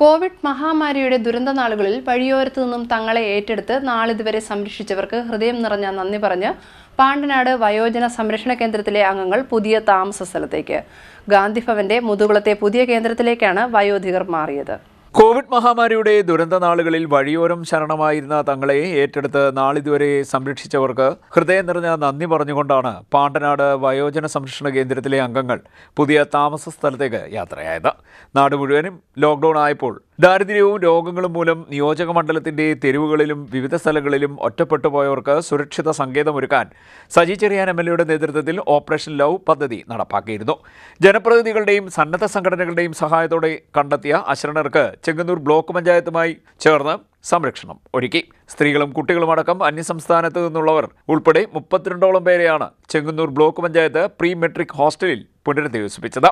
Covid മഹാമാരിയുടെ ദുരന്തനാളുകളിൽ വഴിയോരത്തു നിന്നും തങ്ങളെ ഏറ്റെടുത്ത് നാളിതുവരെ സംരക്ഷിച്ചവർക്ക് ഹൃദയം നിറഞ്ഞ നന്ദി പറഞ്ഞ് പാണ്ടനാട് വയോജന സംരക്ഷണ കേന്ദ്രത്തിലെ അംഗങ്ങൾ പുതിയ താമസ സ്ഥലത്തേക്ക്. ഗാന്ധിഭവന്റെ മുതുകുളത്തെ പുതിയ കേന്ദ്രത്തിലേക്കാണ് വയോധികർ മാറിയത്. കോവിഡ് മഹാമാരിയുടെ ദുരന്തനാളുകളിൽ വഴിയോരം ശരണമായിരുന്ന തങ്ങളെ ഏറ്റെടുത്ത് നാളിതുവരെ സംരക്ഷിച്ചവർക്ക് ഹൃദയം നിറഞ്ഞ നന്ദി പറഞ്ഞുകൊണ്ടാണ് പാണ്ടനാട് വയോജന സംരക്ഷണ കേന്ദ്രത്തിലെ അംഗങ്ങൾ പുതിയ താമസ സ്ഥലത്തേക്ക് യാത്രയായത്. നാട് മുഴുവനും ലോക്ക്ഡൌൺ ആയപ്പോൾ ദാരിദ്ര്യവും രോഗങ്ങളും മൂലം നിയോജക മണ്ഡലത്തിന്റെ തെരുവുകളിലും വിവിധ സ്ഥലങ്ങളിലും ഒറ്റപ്പെട്ടു പോയവർക്ക് സുരക്ഷിത സങ്കേതമൊരുക്കാൻ സജി ചെറിയാൻ MLAയുടെ നേതൃത്വത്തിൽ ഓപ്പറേഷൻ ലവ് പദ്ധതി നടപ്പാക്കിയിരുന്നു. ജനപ്രതിനിധികളുടെയും സന്നദ്ധ സംഘടനകളുടെയും സഹായത്തോടെ കണ്ടെത്തിയ അശരണർക്ക് ചെങ്ങന്നൂർ ബ്ലോക്ക് പഞ്ചായത്തുമായി ചേർന്ന് സംരക്ഷണം ഒരുക്കി. സ്ത്രീകളും കുട്ടികളുമടക്കം അന്യസംസ്ഥാനത്ത് നിന്നുള്ളവർ ഉൾപ്പെടെ 32ഓളം പേരെയാണ് Chengannur block panchayat pre metric ഹോസ്റ്റലിൽ പുനരധിവസിപ്പിച്ചത്.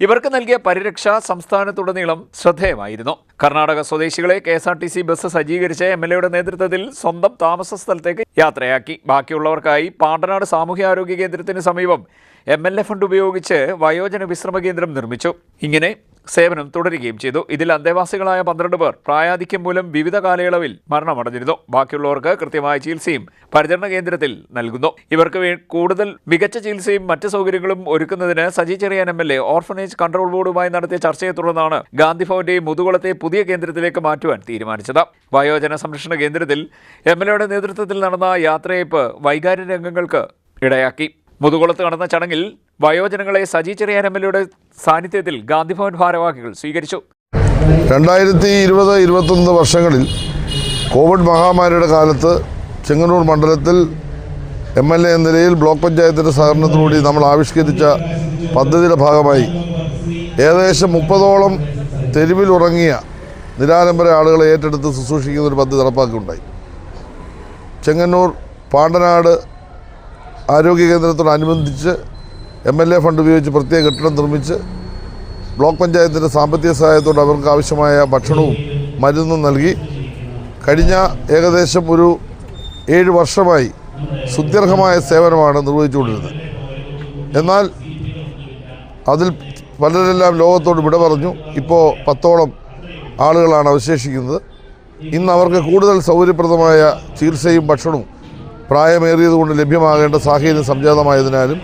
ഇവർക്ക് നൽകിയ പരിരക്ഷ സംസ്ഥാനത്തുടനീളം ശ്രദ്ധേയമായിരുന്നു. കർണാടക സ്വദേശികളെ KSRTC ബസ് സജ്ജീകരിച്ച് MLAയുടെ നേതൃത്വത്തിൽ സ്വന്തം താമസ സ്ഥലത്തേക്ക് യാത്രയാക്കി. ബാക്കിയുള്ളവർക്കായി പാണ്ടനാട് സാമൂഹ്യാരോഗ്യ കേന്ദ്രത്തിന് സമീപം MLA ഫണ്ട് ഉപയോഗിച്ച് വയോജന വിശ്രമ കേന്ദ്രം നിർമ്മിച്ചു. ഇങ്ങനെ സേവനം തുടരുകയും ചെയ്തു. ഇതിൽ അന്തേവാസികളായ 12 പേർ പ്രായാധിക്യം മൂലം വിവിധ കാലയളവിൽ മരണമടഞ്ഞിരുന്നു. ബാക്കിയുള്ളവർക്ക് കൃത്യമായ ചികിത്സയും പരിചരണ കേന്ദ്രത്തിൽ നൽകുന്നു. ഇവർക്ക് കൂടുതൽ മികച്ച ചികിത്സയും മറ്റ് സൗകര്യങ്ങളും ഒരുക്കുന്നതിന് Saji Cherian MLA orphanage control ബോർഡുമായി നടത്തിയ ചർച്ചയെ തുടർന്നാണ് ഗാന്ധിഭവന്റെ മുതുകുളത്തെ പുതിയ കേന്ദ്രത്തിലേക്ക് മാറ്റുവാൻ തീരുമാനിച്ചത്. വയോജന സംരക്ഷണ കേന്ദ്രത്തിൽ MLAയുടെ നേതൃത്വത്തിൽ നടന്ന യാത്രയയപ്പ് വൈകാര്യ രംഗങ്ങൾക്ക് ഇടയാക്കി. മുതുകുളത്ത് നടന്ന ചടങ്ങിൽ വയോജനങ്ങളെ സജി ചെറിയാൻ MLAയുടെ സാന്നിധ്യത്തിൽ ഗാന്ധിഭവൻ ഭാരവാഹികൾ സ്വീകരിച്ചു. 2020-21 വർഷങ്ങളിൽ കോവിഡ് മഹാമാരിയുടെ കാലത്ത് ചെങ്ങന്നൂർ മണ്ഡലത്തിൽ MLA എന്ന നിലയിൽ ബ്ലോക്ക് പഞ്ചായത്തിൻ്റെ സഹകരണത്തോടുകൂടി നമ്മൾ ആവിഷ്കരിച്ച പദ്ധതിയുടെ ഭാഗമായി ഏകദേശം 30ഓളം തെരുവിലുറങ്ങിയ നിരാലംബര ആളുകളെ ഏറ്റെടുത്ത് ശുശ്രൂഷിക്കുന്ന ഒരു പദ്ധതി നടപ്പാക്കുകയുണ്ടായി. ചെങ്ങന്നൂർ പാണ്ടനാട് ആരോഗ്യ കേന്ദ്രത്തോടനുബന്ധിച്ച് MLA ഫണ്ട് ഉപയോഗിച്ച് പ്രത്യേക കെട്ടിടം നിർമ്മിച്ച് ബ്ലോക്ക് പഞ്ചായത്തിൻ്റെ സാമ്പത്തിക സഹായത്തോടെ അവർക്ക് ആവശ്യമായ ഭക്ഷണവും മരുന്നും നൽകി കഴിഞ്ഞ ഏകദേശം ഒരു 7 വർഷമായി സുദീർഘമായ സേവനമാണ് നിർവഹിച്ചുകൊണ്ടിരുന്നത്. എന്നാൽ അതിൽ പലരെല്ലാം ലോകത്തോട് വിട പറഞ്ഞു. ഇപ്പോൾ 10ഓളം ആളുകളാണ് അവശേഷിക്കുന്നത്. ഇന്ന് അവർക്ക് കൂടുതൽ സൗകര്യപ്രദമായ ചികിത്സയും ഭക്ഷണവും പ്രായമേറിയതുകൊണ്ട് ലഭ്യമാകേണ്ട സാഹചര്യം സംജാതമായതിനാലും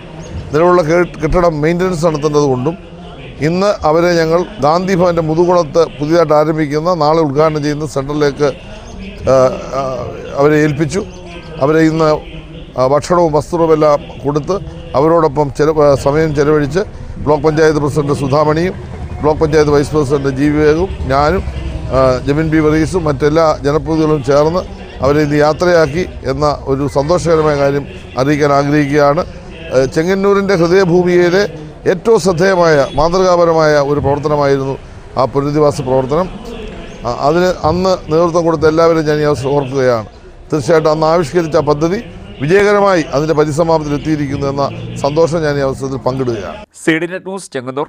നിലവിലുള്ള കെട്ടിടം മെയിൻ്റനൻസ് നടത്തേണ്ടതുകൊണ്ടും ഇന്ന് അവരെ ഞങ്ങൾ ഗാന്ധിഭവൻ്റെ മുതുകുളത്ത് പുതിയതായിട്ട് ആരംഭിക്കുന്ന നാളെ ഉദ്ഘാടനം ചെയ്യുന്ന സെൻറ്ററിലേക്ക് അവരെ ഏൽപ്പിച്ചു. അവരെ ഇന്ന് ഭക്ഷണവും വസ്ത്രവും എല്ലാം കൊടുത്ത് അവരോടൊപ്പം സമയം ചെലവഴിച്ച് ബ്ലോക്ക് പഞ്ചായത്ത് പ്രസിഡന്റ് സുധാമണിയും block panchayat vice president G വിവേകും ഞാനും ജമിൻ ബി വർഗീസും മറ്റെല്ലാ ജനപ്രതിനിധികളും ചേർന്ന് അവരെ ഇന്ന് യാത്രയാക്കി എന്ന ഒരു സന്തോഷകരമായ കാര്യം അറിയിക്കാൻ ആഗ്രഹിക്കുകയാണ്. ചെങ്ങന്നൂരിൻ്റെ ഹൃദയഭൂമിയിലെ ഏറ്റവും ശ്രദ്ധേയമായ മാതൃകാപരമായ ഒരു പ്രവർത്തനമായിരുന്നു ആ പുനരധിവാസ പ്രവർത്തനം. അതിന് അന്ന് നേതൃത്വം കൊടുത്ത എല്ലാവരും ഞാൻ ഈ അവസരം ഓർക്കുകയാണ്. തീർച്ചയായിട്ടും അന്ന് ആവിഷ്കരിച്ച പദ്ധതി വിജയകരമായി അതിൻ്റെ പരിസമാപ്തിയിൽ എത്തിയിരിക്കുന്നു എന്ന സന്തോഷം ഞാൻ ഈ അവസരത്തിൽ പങ്കിടുകയാണ്. CDNet news Chengannur.